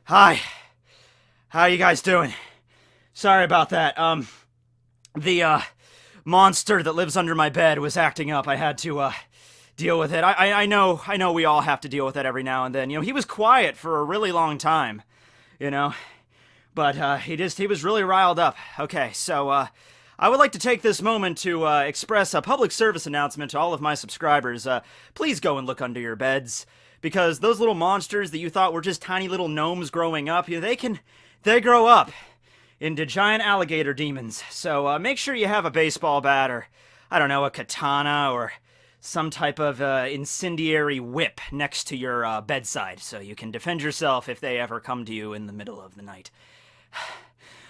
Hi. How you guys doing? Sorry about that. The monster that lives under my bed was acting up. I had to, deal with it. I know we all have to deal with that every now and then. You know, he was quiet for a really long time, you know, but, he was really riled up. Okay, so, I would like to take this moment to, express a public service announcement to all of my subscribers. Please go and look under your beds, because those little monsters that you thought were just tiny little gnomes growing up, you know, they grow up into giant alligator demons. So, make sure you have a baseball bat, or, I don't know, a katana, or some type of incendiary whip next to your bedside, so you can defend yourself if they ever come to you in the middle of the night.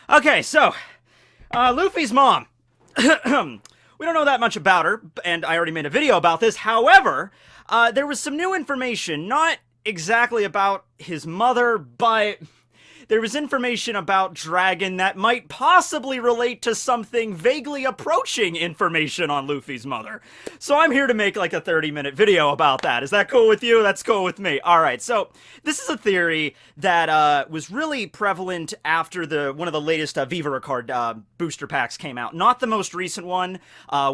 Okay, so, Luffy's mom. We don't know that much about her, and I already made a video about this. However, there was some new information, not exactly about his mother, but there was information about Dragon that might possibly relate to something vaguely approaching information on Luffy's mother. So I'm here to make like a 30-minute video about that. Is that cool with you? That's cool with me. Alright, so this is a theory that was really prevalent after one of the latest Viva Record booster packs came out. Not the most recent one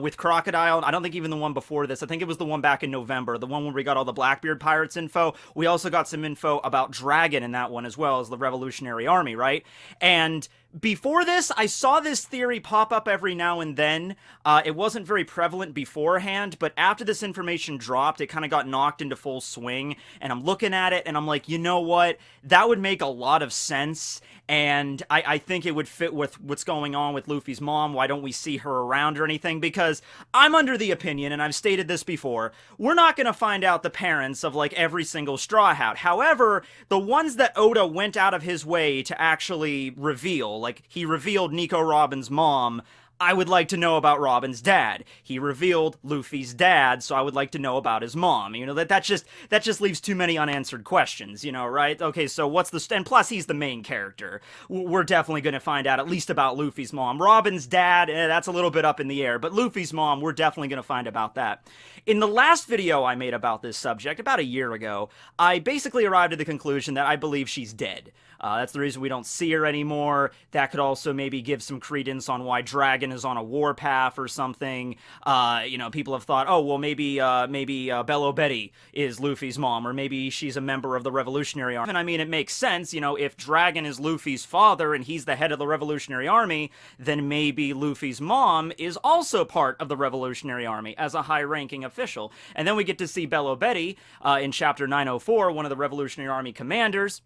with Crocodile. I don't think even the one before this. I think it was the one back in November, the one where we got all the Blackbeard Pirates info. We also got some info about Dragon in that one as well as the Revolutionary Army, right? And before this, I saw this theory pop up every now and then. It wasn't very prevalent beforehand, but after this information dropped, it kind of got knocked into full swing, and I'm looking at it, and I'm like, you know what? That would make a lot of sense, and I think it would fit with what's going on with Luffy's mom. Why don't we see her around or anything? Because I'm under the opinion, and I've stated this before, we're not going to find out the parents of, like, every single Straw Hat. However, the ones that Oda went out of his way to actually reveal, like, he revealed Nico Robin's mom, I would like to know about Robin's dad. He revealed Luffy's dad, so I would like to know about his mom. You know, that just leaves too many unanswered questions, you know, right? Okay, so what's the... And plus, he's the main character. We're definitely going to find out at least about Luffy's mom. Robin's dad, that's a little bit up in the air, but Luffy's mom, we're definitely going to find about that. In the last video I made about this subject, about a year ago, I basically arrived at the conclusion that I believe she's dead. That's the reason we don't see her anymore. That could also maybe give some credence on why Dragon is on a warpath or something. You know, people have thought, oh, well, maybe Bello Betty is Luffy's mom, or maybe she's a member of the Revolutionary Army. And I mean, it makes sense, you know, if Dragon is Luffy's father and he's the head of the Revolutionary Army, then maybe Luffy's mom is also part of the Revolutionary Army as a high-ranking official. And then we get to see Bello Betty in Chapter 904, one of the Revolutionary Army commanders.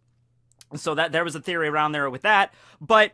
So that there was a theory around there with that, but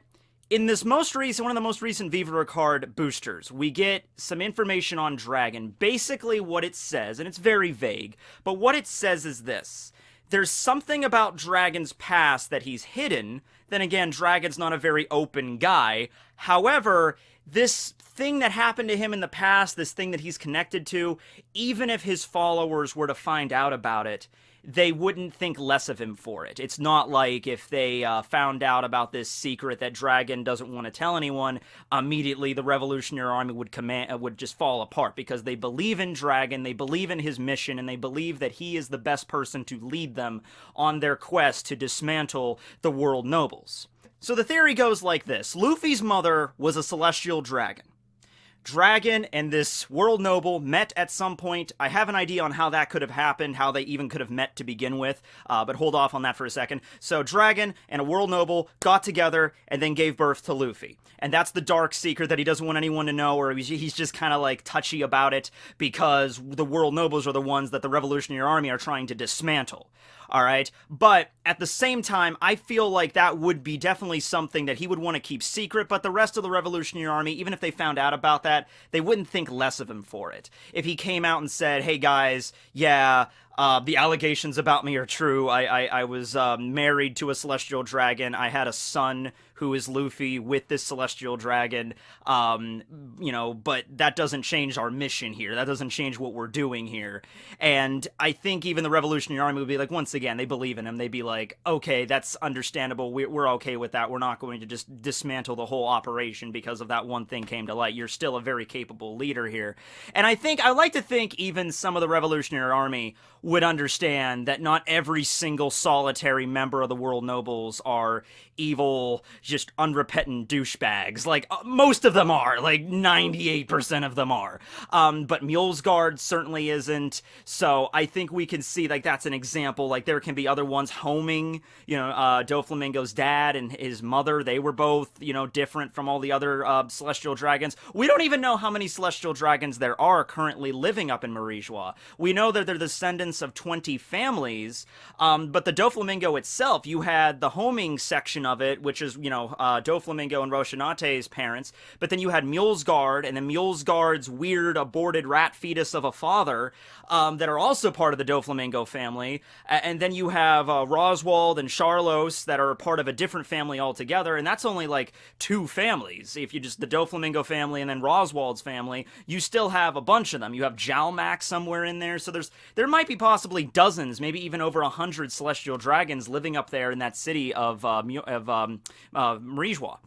in this one of the most recent Viva Record boosters, we get some information on Dragon. Basically what it says, and it's very vague, but what it says is this. There's something about Dragon's past that he's hidden. Then again, Dragon's not a very open guy. However, this thing that happened to him in the past, this thing that he's connected to, even if his followers were to find out about it, they wouldn't think less of him for it. It's not like if they found out about this secret that Dragon doesn't want to tell anyone, immediately the Revolutionary Army would just fall apart, because they believe in Dragon, they believe in his mission, and they believe that he is the best person to lead them on their quest to dismantle the world nobles. So the theory goes like this. Luffy's mother was a celestial dragon. Dragon and this world noble met at some point. I have an idea on how that could have happened, how they even could have met to begin with, but hold off on that for a second. So Dragon and a world noble got together and then gave birth to Luffy. And that's the dark secret that he doesn't want anyone to know, or he's just kind of like touchy about it, because the world nobles are the ones that the Revolutionary Army are trying to dismantle. Alright, but at the same time, I feel like that would be definitely something that he would want to keep secret, but the rest of the Revolutionary Army, even if they found out about that, they wouldn't think less of him for it. If he came out and said, hey guys, yeah, the allegations about me are true, I was married to a celestial dragon, I had a son who is Luffy with this celestial dragon, but that doesn't change our mission here. That doesn't change what we're doing here. And I think even the Revolutionary Army would be like, once again, they believe in him. They'd be like, okay, that's understandable. We're okay with that. We're not going to just dismantle the whole operation because of that one thing came to light. You're still a very capable leader here. And I like to think even some of the Revolutionary Army would understand that not every single solitary member of the World Nobles are evil, just unrepentant douchebags. Like, most of them are. Like, 98% of them are. But Mulesguard certainly isn't. So I think we can see, like, that's an example. Like, there can be other ones. Homing, Doflamingo's dad and his mother, they were both, different from all the other celestial dragons. We don't even know how many celestial dragons there are currently living up in Marijois. We know that they're descendants of 20 families, but the Doflamingo itself, you had the homing section of it, which is, Doflamingo and Roshinate's parents, but then you had Mulesguard, and then Mulesguard's weird aborted rat fetus of a father, that are also part of the Doflamingo family, and then you have Roswald and Charlos that are part of a different family altogether, and that's only like 2 families. If you just, the Doflamingo family and then Roswald's family, you still have a bunch of them. You have Jalmac somewhere in there, so there might be possibly dozens, maybe even over 100 celestial dragons living up there in that city of Marijois.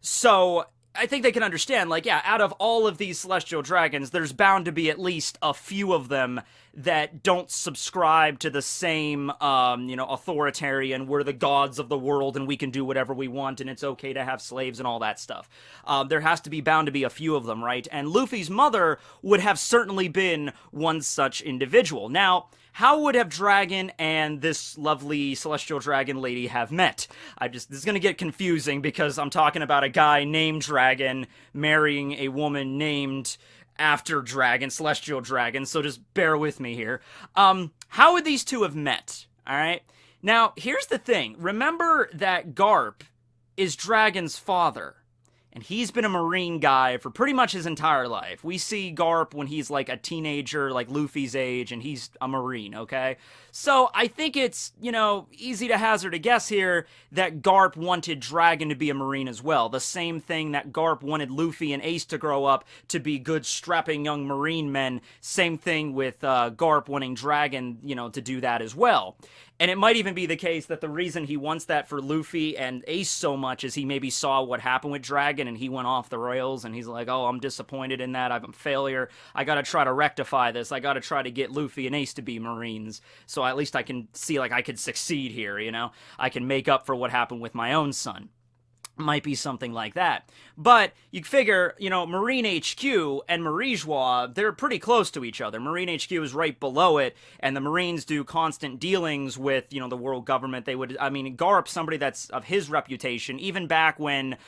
So I think they can understand, like, yeah, out of all of these celestial dragons, there's bound to be at least a few of them that don't subscribe to the same, authoritarian, we're the gods of the world and we can do whatever we want and it's okay to have slaves and all that stuff. There has to be bound to be a few of them, right? And Luffy's mother would have certainly been one such individual. Now, how would have Dragon and this lovely celestial dragon lady have met? This is going to get confusing because I'm talking about a guy named Dragon marrying a woman named after Dragon, celestial dragon, so just bear with me here. How would these two have met? All right? Now, here's the thing. Remember that GARP is Dragon's father. And he's been a Marine guy for pretty much his entire life. We see Garp when he's like a teenager, like Luffy's age, and he's a Marine, okay? So I think it's, easy to hazard a guess here that Garp wanted Dragon to be a Marine as well. The same thing that Garp wanted Luffy and Ace to grow up to be good, strapping young Marine men. Same thing with Garp wanting Dragon, to do that as well. And it might even be the case that the reason he wants that for Luffy and Ace so much is he maybe saw what happened with Dragon and he went off the rails and he's like, oh, I'm disappointed in that. I'm a failure. I gotta try to rectify this. I gotta try to get Luffy and Ace to be Marines. So at least I can see like I could succeed here, I can make up for what happened with my own son. Might be something like that. But you figure, Marine HQ and Marijois, they're pretty close to each other. Marine HQ is right below it, and the Marines do constant dealings with, the world government. Garp, somebody that's of his reputation, even back when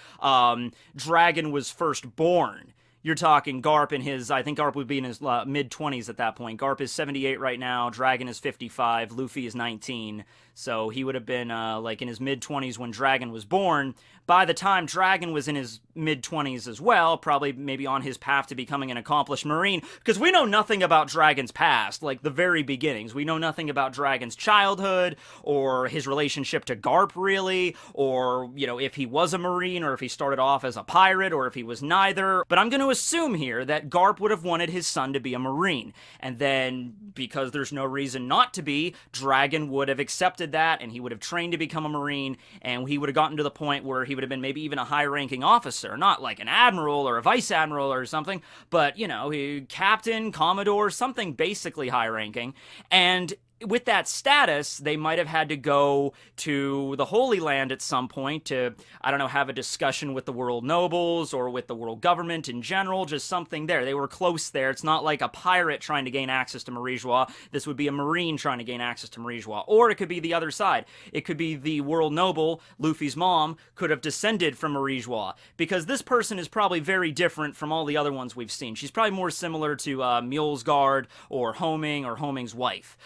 Dragon was first born. You're talking Garp in his, I think Garp would be in his mid-20s at that point. Garp is 78 right now, Dragon is 55, Luffy is 19. So he would have been in his mid-20s when Dragon was born. By the time Dragon was in his mid-20s as well, probably maybe on his path to becoming an accomplished Marine, because we know nothing about Dragon's past, like the very beginnings. We know nothing about Dragon's childhood, or his relationship to Garp, really, or, if he was a Marine, or if he started off as a pirate, or if he was neither. But I'm going to assume here that Garp would have wanted his son to be a Marine, and then, because there's no reason not to be, Dragon would have accepted that, and he would have trained to become a Marine, and he would have gotten to the point where he would have been maybe even a high-ranking officer, not like an admiral or a vice admiral or something, but, captain, commodore, something basically high-ranking, and with that status, they might have had to go to the Holy Land at some point to, have a discussion with the world nobles or with the world government in general, just something there. They were close there. It's not like a pirate trying to gain access to Marijois. This would be a Marine trying to gain access to Marijois. Or it could be the other side. It could be the world noble, Luffy's mom, could have descended from Marijois, because this person is probably very different from all the other ones we've seen. She's probably more similar to Mulesguard or Homing's wife.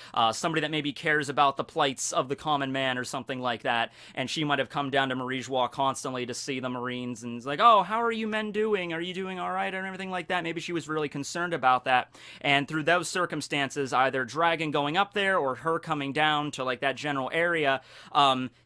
somebody that maybe cares about the plights of the common man or something like that, and she might have come down to Marijois constantly to see the Marines, and it's like, oh, how are you men doing? Are you doing all right? And everything like that. Maybe she was really concerned about that, and through those circumstances, either Dragon going up there or her coming down to like that general area,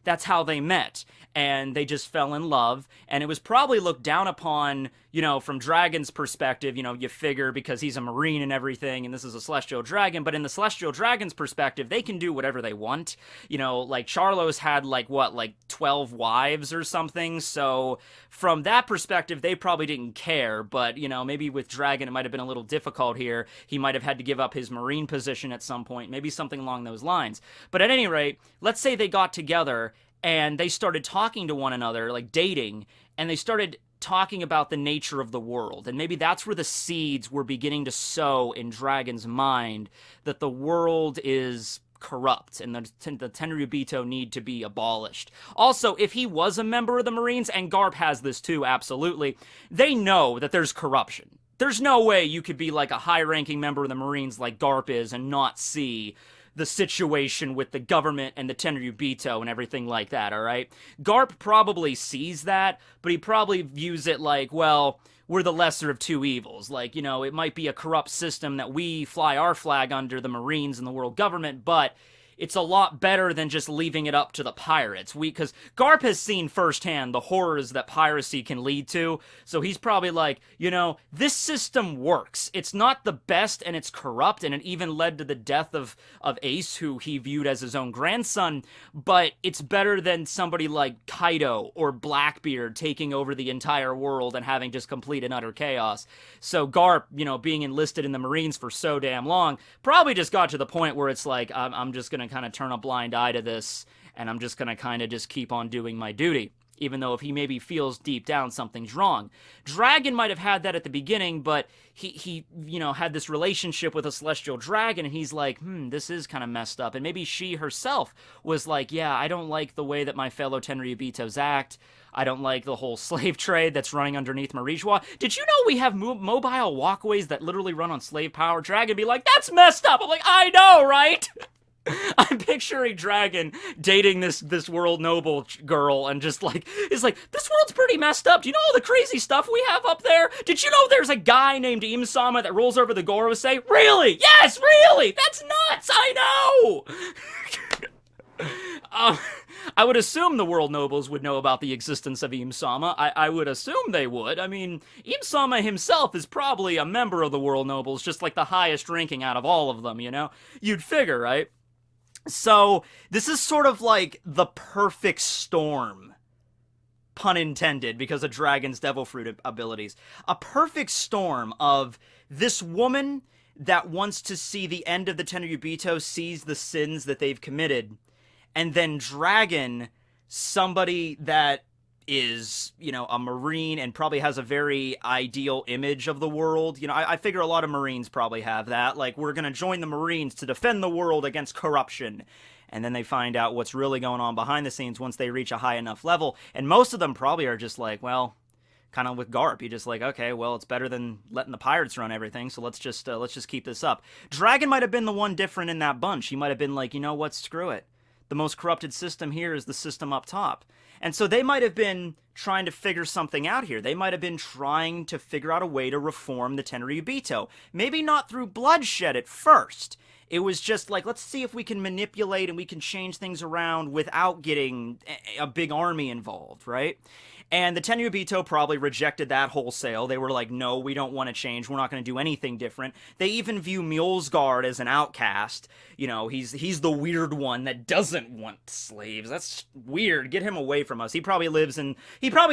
that's how they met, and they just fell in love, and it was probably looked down upon, you know, from Dragon's perspective. You know, you figure because he's a Marine and everything, and this is a Celestial Dragon, but in the Celestial Dragon's perspective, they can do whatever they want. You know, like, Charlos had, like, what, like, 12 wives or something, so from that perspective, they probably didn't care, but, you know, maybe with Dragon, it might have been a little difficult here. He might have had to give up his Marine position at some point, maybe something along those lines. But at any rate, let's say they got together, and they started talking to one another, like dating, and they started talking about the nature of the world. And maybe that's where the seeds were beginning to sow in Dragon's mind, that the world is corrupt and the Tenryubito need to be abolished. Also, if he was a member of the Marines, and GARP has this too, absolutely, they know that there's corruption. There's no way you could be like a high-ranking member of the Marines like GARP is and not see the situation with the government and the Tenryubito and everything like that, alright? GARP probably sees that, but he probably views it like, well, we're the lesser of two evils. Like, you know, it might be a corrupt system that we fly our flag under, the Marines and the world government, but it's a lot better than just leaving it up to the pirates. Because GARP has seen firsthand the horrors that piracy can lead to, so he's probably like, you know, this system works. It's not the best, and it's corrupt, and it even led to the death of Ace, who he viewed as his own grandson, but it's better than somebody like Kaido or Blackbeard taking over the entire world and having just complete and utter chaos. So GARP, you know, being enlisted in the Marines for so damn long, probably just got to the point where it's like, I'm just gonna kind of turn a blind eye to this, and I'm just gonna kind of just keep on doing my duty, even though if he maybe feels deep down something's wrong. Dragon might have had that at the beginning, but he you know, had this relationship with a Celestial Dragon, and he's like, this is kind of messed up. And maybe she herself was like, yeah, I don't like the way that my fellow Tenryubitos act. I don't like the whole slave trade that's running underneath Marijois. Did you know we have mobile walkways that literally run on slave power? Dragon be like, that's messed up. I'm like, I know, right? I'm picturing Dragon dating this world noble girl, and just like, it's like, this world's pretty messed up. Do you know all the crazy stuff we have up there? Did you know there's a guy named Im-sama that rolls over the Gorosei? Really? Yes, really? That's nuts! I know! I would assume the world nobles would know about the existence of Im-sama. I would assume they would. I mean, Im-sama himself is probably a member of the world nobles, just like the highest ranking out of all of them, you know? You'd figure, right? So, this is sort of like the perfect storm, pun intended, because of Dragon's Devil Fruit abilities. A perfect storm of this woman that wants to see the end of the Tenryubito, sees the sins that they've committed, and then Dragon, somebody that is, you know, a Marine and probably has a very ideal image of the world. You know, I figure a lot of Marines probably have that. Like, we're gonna join the Marines to defend the world against corruption. And then they find out what's really going on behind the scenes once they reach a high enough level. And most of them probably are just like, well, kind of with GARP, you're just like, okay, well, it's better than letting the pirates run everything, so let's just keep this up. Dragon might have been the one different in that bunch. He might have been like, you know what, screw it. The most corrupted system here is the system up top. And so they might have been trying to figure something out here. They might have been trying to figure out a way to reform the Tenryubito. Maybe not through bloodshed at first. It was just like, let's see if we can manipulate and we can change things around without getting a big army involved, right? And the Tenryubito probably rejected that wholesale. They were like, no, we don't want to change. We're not going to do anything different. They even view Mjolsgard as an outcast. You know, he's the weird one that doesn't want slaves. That's weird. Get him away from us. He probably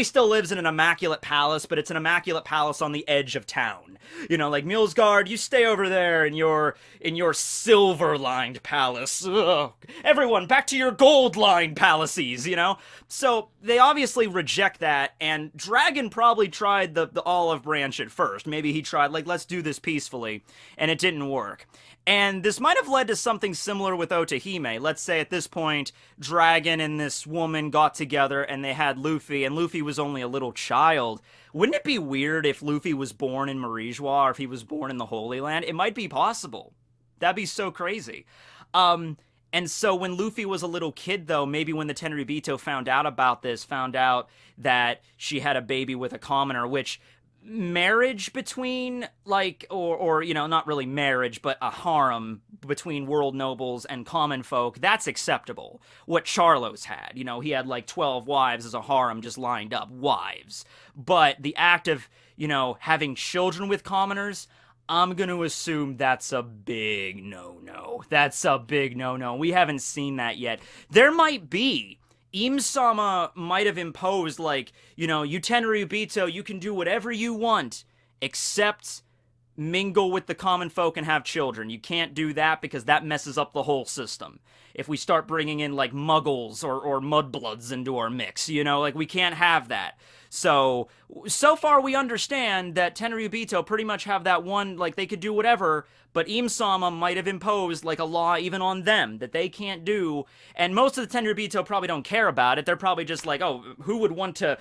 still lives in an immaculate palace, but it's an immaculate palace on the edge of town. You know, like, Mjolsgard, you stay over there in your silver-lined palace. Ugh. Everyone, back to your gold-lined palaces, you know? So, they obviously reject that, and Dragon probably tried the olive branch at first. Maybe he tried, like, let's do this peacefully, and it didn't work. And this might have led to something similar with Otahime. Let's say at this point, Dragon and this woman got together, and they had Luffy, and Luffy was only a little child. Wouldn't it be weird if Luffy was born in Marijois, or if he was born in the Holy Land? It might be possible. That'd be so crazy. And so when Luffy was a little kid, though, maybe when the Tenryubito found out about this, found out that she had a baby with a commoner, which marriage between, like, or you know, not really marriage, but a harem between world nobles and common folk, that's acceptable. What Charlos had, you know, he had like 12 wives as a harem just lined up, wives. But the act of, you know, having children with commoners, I'm going to assume that's a big no-no. That's a big no-no. We haven't seen that yet. There might be. Im-sama might have imposed, like, you know, you Tenryubito, you can do whatever you want, except mingle with the common folk and have children. You can't do that because that messes up the whole system. If we start bringing in, like, muggles or mudbloods into our mix, you know, like, we can't have that. So far we understand that Tenryubito pretty much have that one, like, they could do whatever, but Im-sama might have imposed, like, a law even on them that they can't do, and most of the Tenryubito probably don't care about it. They're probably just like, oh, who would want to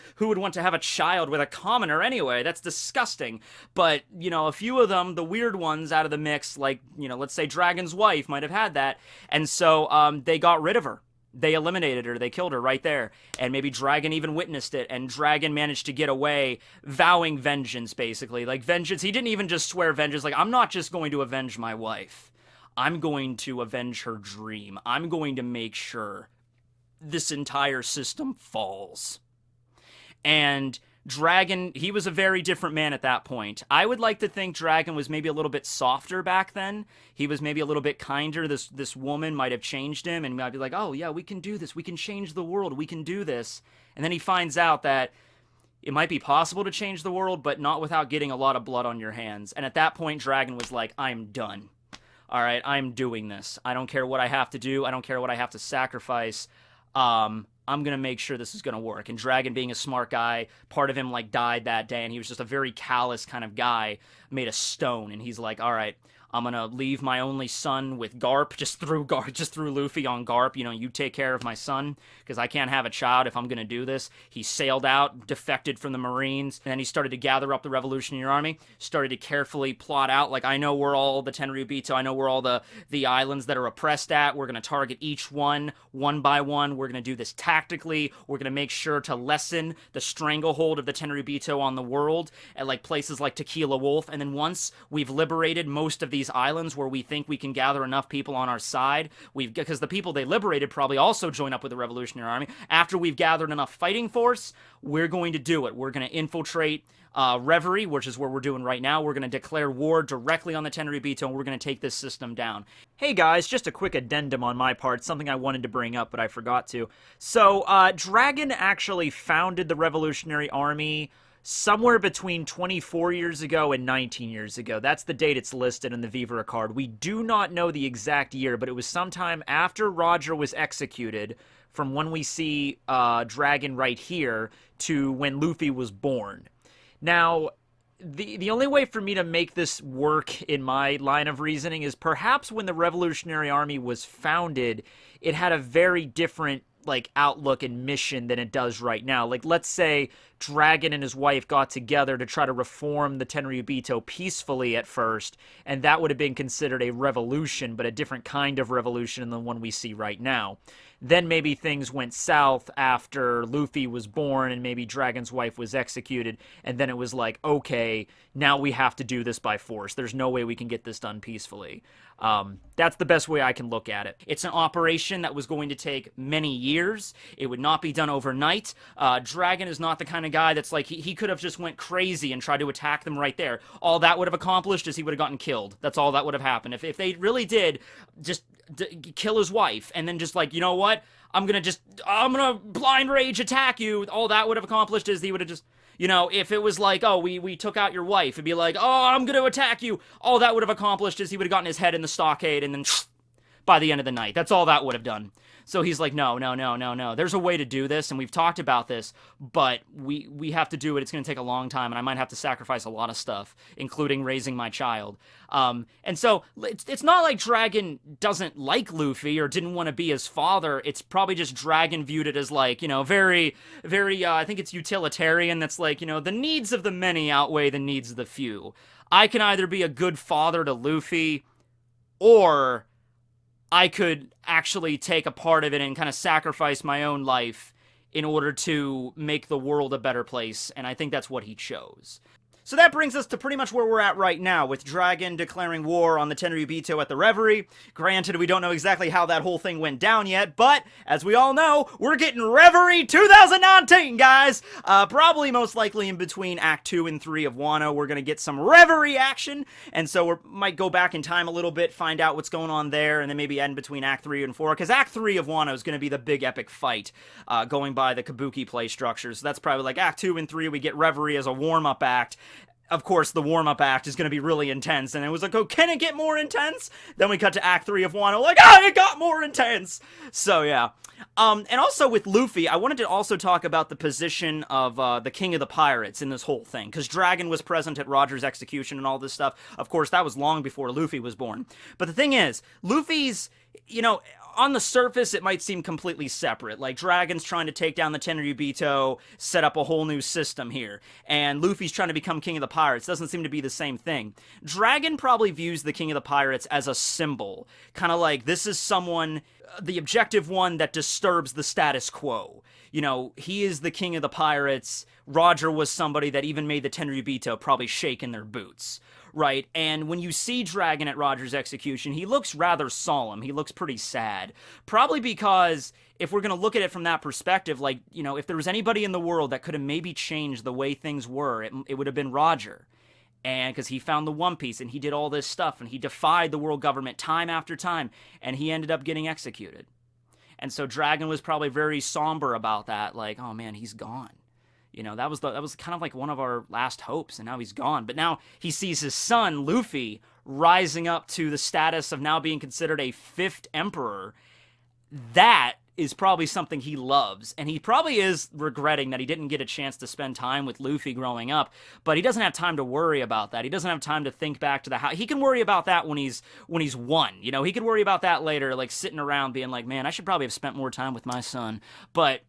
have a child with a commoner anyway? That's disgusting. But, you know, a few of them, the weird ones out of the mix, like, you know, let's say Dragon's wife might have had that, and so, they got rid of her. They eliminated her, they killed her right there, and maybe Dragon even witnessed it, and Dragon managed to get away, vowing vengeance, basically. Like, vengeance, he didn't even just swear vengeance, like, I'm not just going to avenge my wife. I'm going to avenge her dream. I'm going to make sure this entire system falls. And Dragon, he was a very different man at that point. I would like to think Dragon was maybe a little bit softer back then. He was maybe a little bit kinder. This woman might have changed him and might be like, oh yeah, we can do this. We can change the world. We can do this. And then he finds out that it might be possible to change the world, but not without getting a lot of blood on your hands. And at that point, Dragon was like, I'm done. All right, I'm doing this. I don't care what I have to do. I don't care what I have to sacrifice. I'm going to make sure this is going to work. And Dragon, being a smart guy, part of him, like, died that day, and he was just a very callous kind of guy, made of stone, and he's like, all right, I'm going to leave my only son with GARP, just threw Luffy on GARP, you know, you take care of my son, because I can't have a child if I'm going to do this. He sailed out, defected from the Marines, and then he started to gather up the Revolutionary Army, started to carefully plot out, like, I know where all the Tenryubito, I know where all the islands that are oppressed at, we're going to target each one by one, we're going to do this tactically, we're going to make sure to lessen the stranglehold of the Tenryubito on the world, at, like, places like Tequila Wolf, and then once we've liberated most of these islands where we think we can gather enough people on our side, because the people they liberated probably also join up with the Revolutionary Army. After we've gathered enough fighting force, we're going to do it. We're going to infiltrate Reverie, which is what we're doing right now. We're going to declare war directly on the Tenryubito, and we're going to take this system down. Hey guys, just a quick addendum on my part, something I wanted to bring up, but I forgot to. So, Dragon actually founded the Revolutionary Army somewhere between 24 years ago and 19 years ago. That's the date it's listed in the Vivre card. We do not know the exact year, but it was sometime after Roger was executed, from when we see Dragon right here to when Luffy was born. Now, the only way for me to make this work in my line of reasoning is perhaps when the Revolutionary Army was founded, it had a very different, like, outlook and mission than it does right now. Like, let's say Dragon and his wife got together to try to reform the Tenryubito peacefully at first, and that would have been considered a revolution, but a different kind of revolution than the one we see right now. Then maybe things went south after Luffy was born and maybe Dragon's wife was executed, and then it was like, okay, now we have to do this by force. There's no way we can get this done peacefully. That's the best way I can look at it. It's an operation that was going to take many years. It would not be done overnight. Dragon is not the kind of guy that's like, he could have just went crazy and tried to attack them right there. All that would have accomplished is he would have gotten killed. That's all that would have happened. If they really did just kill his wife and then just like, you know what? I'm gonna blind rage attack you. All that would have accomplished is he would have just, you know, if it was like, oh, we took out your wife, it'd be like, oh, I'm gonna attack you. All that would have accomplished is he would have gotten his head in the stockade and then by the end of the night. That's all that would have done. So he's like, no. There's a way to do this, and we've talked about this, but we have to do it. It's going to take a long time, and I might have to sacrifice a lot of stuff, including raising my child. And so it's not like Dragon doesn't like Luffy or didn't want to be his father. It's probably just Dragon viewed it as like, you know, very, very, I think it's utilitarian. That's like, you know, the needs of the many outweigh the needs of the few. I can either be a good father to Luffy, or I could actually take a part of it and kind of sacrifice my own life in order to make the world a better place, and I think that's what he chose. So that brings us to pretty much where we're at right now, with Dragon declaring war on the Tenryubito at the Reverie. Granted, we don't know exactly how that whole thing went down yet, but as we all know, we're getting Reverie 2019, guys! Probably most likely in between Act 2 and 3 of Wano, we're gonna get some Reverie action, and so we might go back in time a little bit, find out what's going on there, and then maybe end between Act 3 and 4, because Act 3 of Wano is gonna be the big epic fight, going by the Kabuki play structure, so that's probably like Act 2 and 3, we get Reverie as a warm-up act. Of course, the warm-up act is going to be really intense, and it was like, oh, can it get more intense? Then we cut to Act 3 of Wano, like, it got more intense! So, yeah. And also with Luffy, I wanted to also talk about the position of the King of the Pirates in this whole thing, because Dragon was present at Roger's execution and all this stuff. Of course, that was long before Luffy was born. But the thing is, Luffy's, on the surface, it might seem completely separate. Like, Dragon's trying to take down the Tenryubito, set up a whole new system here. And Luffy's trying to become King of the Pirates. Doesn't seem to be the same thing. Dragon probably views the King of the Pirates as a symbol. Kind of like, this is someone, the objective one that disturbs the status quo. He is the King of the Pirates. Roger was somebody that even made the Tenryubito probably shake in their boots. Right, and when you see Dragon at Roger's execution, he looks rather solemn. He looks pretty sad. Probably because, if we're going to look at it from that perspective, like, if there was anybody in the world that could have maybe changed the way things were, it would have been Roger. And because he found the One Piece, and he did all this stuff, and he defied the world government time after time, and he ended up getting executed. And so Dragon was probably very somber about that, like, oh man, he's gone. That was kind of like one of our last hopes, and now he's gone. But now he sees his son, Luffy, rising up to the status of now being considered a 5th emperor. That is probably something he loves, and he probably is regretting that he didn't get a chance to spend time with Luffy growing up, but he doesn't have time to worry about that. He doesn't have time to think back to the house. He can worry about that when he's won. He could worry about that later, like sitting around being like, man, I should probably have spent more time with my son. But,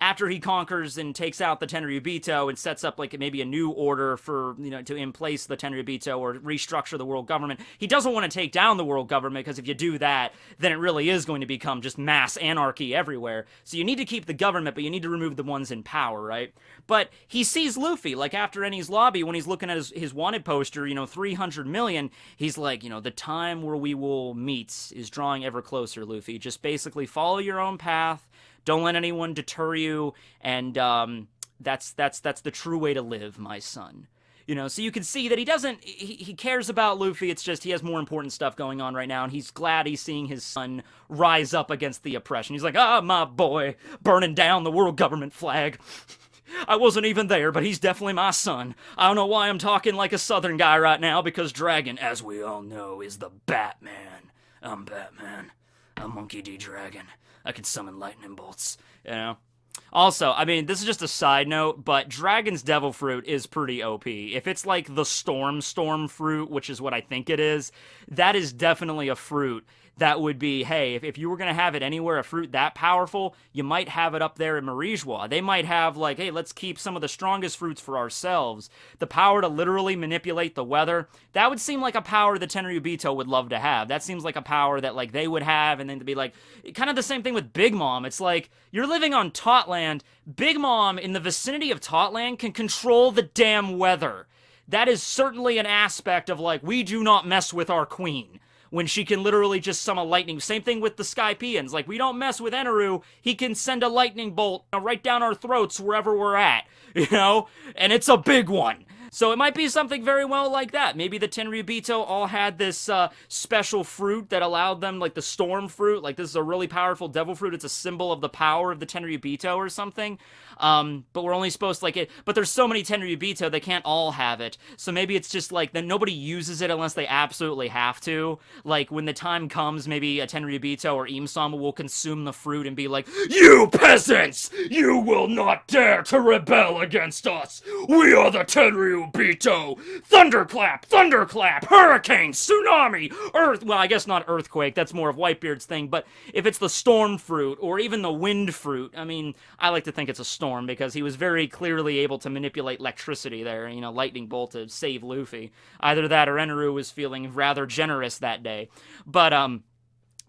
after he conquers and takes out the Tenryubito and sets up like maybe a new order for, to emplace the Tenryubito or restructure the world government, he doesn't want to take down the world government, because if you do that, then it really is going to become just mass anarchy everywhere. So you need to keep the government, but you need to remove the ones in power, right? But he sees Luffy, like after Enies Lobby, when he's looking at his wanted poster, 300 million, he's like, the time where we will meet is drawing ever closer, Luffy. Just basically follow your own path, don't let anyone deter you, and that's the true way to live, my son. So you can see that he cares about Luffy, it's just he has more important stuff going on right now, and he's glad he's seeing his son rise up against the oppression. He's like, my boy, burning down the world government flag. I wasn't even there, but he's definitely my son. I don't know why I'm talking like a southern guy right now, because Dragon, as we all know, is the Batman. I'm Batman. I'm Monkey D. Dragon. I can summon lightning bolts, Also, this is just a side note, but Dragon's Devil Fruit is pretty OP. If it's like the Storm Fruit, which is what I think it is, that is definitely a fruit that would be, hey, if you were going to have it anywhere, a fruit that powerful, you might have it up there in Marijois. They might have, like, hey, let's keep some of the strongest fruits for ourselves. The power to literally manipulate the weather, that would seem like a power the Tenryubito would love to have. That seems like a power that, like, they would have, and then to be like, kind of the same thing with Big Mom. It's like, you're living on Totland. Big Mom, in the vicinity of Totland, can control the damn weather. That is certainly an aspect of, like, we do not mess with our queen, when she can literally just summon lightning. Same thing with the Skypians. Like, we don't mess with Eneru. He can send a lightning bolt right down our throats wherever we're at, And it's a big one. So it might be something very well like that. Maybe the Tenryubito all had this special fruit that allowed them, like the Storm Fruit. Like, this is a really powerful devil fruit. It's a symbol of the power of the Tenryubito or something. But we're only supposed to, like, it. But there's so many Tenryubito, they can't all have it. So maybe it's just, like, that nobody uses it unless they absolutely have to. Like, when the time comes, maybe a Tenryubito or Imsama will consume the fruit and be like, you peasants! You will not dare to rebel against us! We are the Tenryubito! Thunderclap! Thunderclap! Hurricane! Tsunami! Earth! Well, I guess not earthquake, that's more of Whitebeard's thing, but if it's the Storm Fruit, or even the Wind Fruit, I like to think it's a storm, because he was very clearly able to manipulate electricity there, lightning bolt to save Luffy. Either that or Eneru was feeling rather generous that day. But,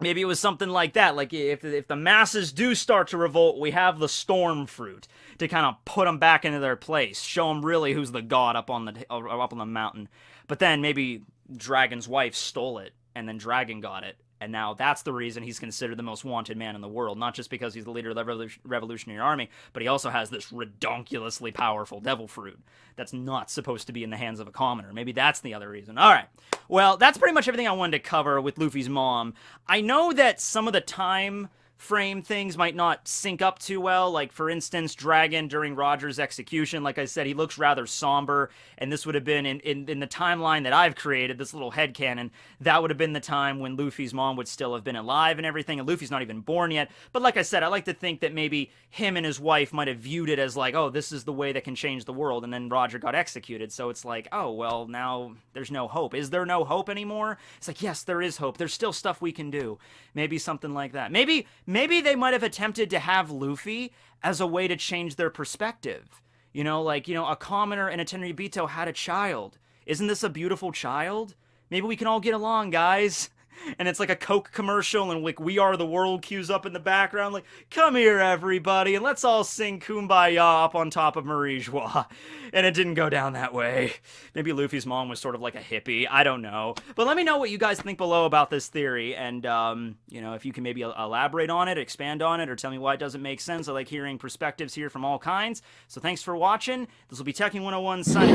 Maybe it was something like that. Like if the masses do start to revolt, we have the storm fruit to kind of put them back into their place, show them really who's the god up on the mountain. But then maybe Dragon's wife stole it, and then Dragon got it, and now that's the reason he's considered the most wanted man in the world. Not just because he's the leader of the Revolutionary Army, but he also has this redonkulously powerful devil fruit that's not supposed to be in the hands of a commoner. Maybe that's the other reason. All right. Well, that's pretty much everything I wanted to cover with Luffy's mom. I know that some of the time frame things might not sync up too well. Like, for instance, Dragon during Roger's execution, like I said, he looks rather somber, and this would have been in the timeline that I've created, this little headcanon, that would have been the time when Luffy's mom would still have been alive and everything, and Luffy's not even born yet. But like I said, I like to think that maybe him and his wife might have viewed it as like, oh, this is the way that can change the world, and then Roger got executed, so it's like, oh, well, now there's no hope. Is there no hope anymore? It's like, yes, there is hope. There's still stuff we can do. Maybe something like that. Maybe they might have attempted to have Luffy as a way to change their perspective. A commoner and a Tenryubito had a child. Isn't this a beautiful child? Maybe we can all get along, guys. And it's like a Coke commercial, and like We Are the World cues up in the background, like, come here, everybody, and let's all sing Kumbaya up on top of Marie Joie. And it didn't go down that way. Maybe Luffy's mom was sort of like a hippie. I don't know. But let me know what you guys think below about this theory, and, if you can maybe elaborate on it, expand on it, or tell me why it doesn't make sense. I like hearing perspectives here from all kinds. So thanks for watching. This will be Tekking101 signing.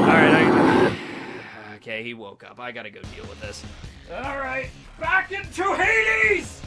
Alright, Okay, he woke up. I gotta go deal with this. Alright, back into Hades!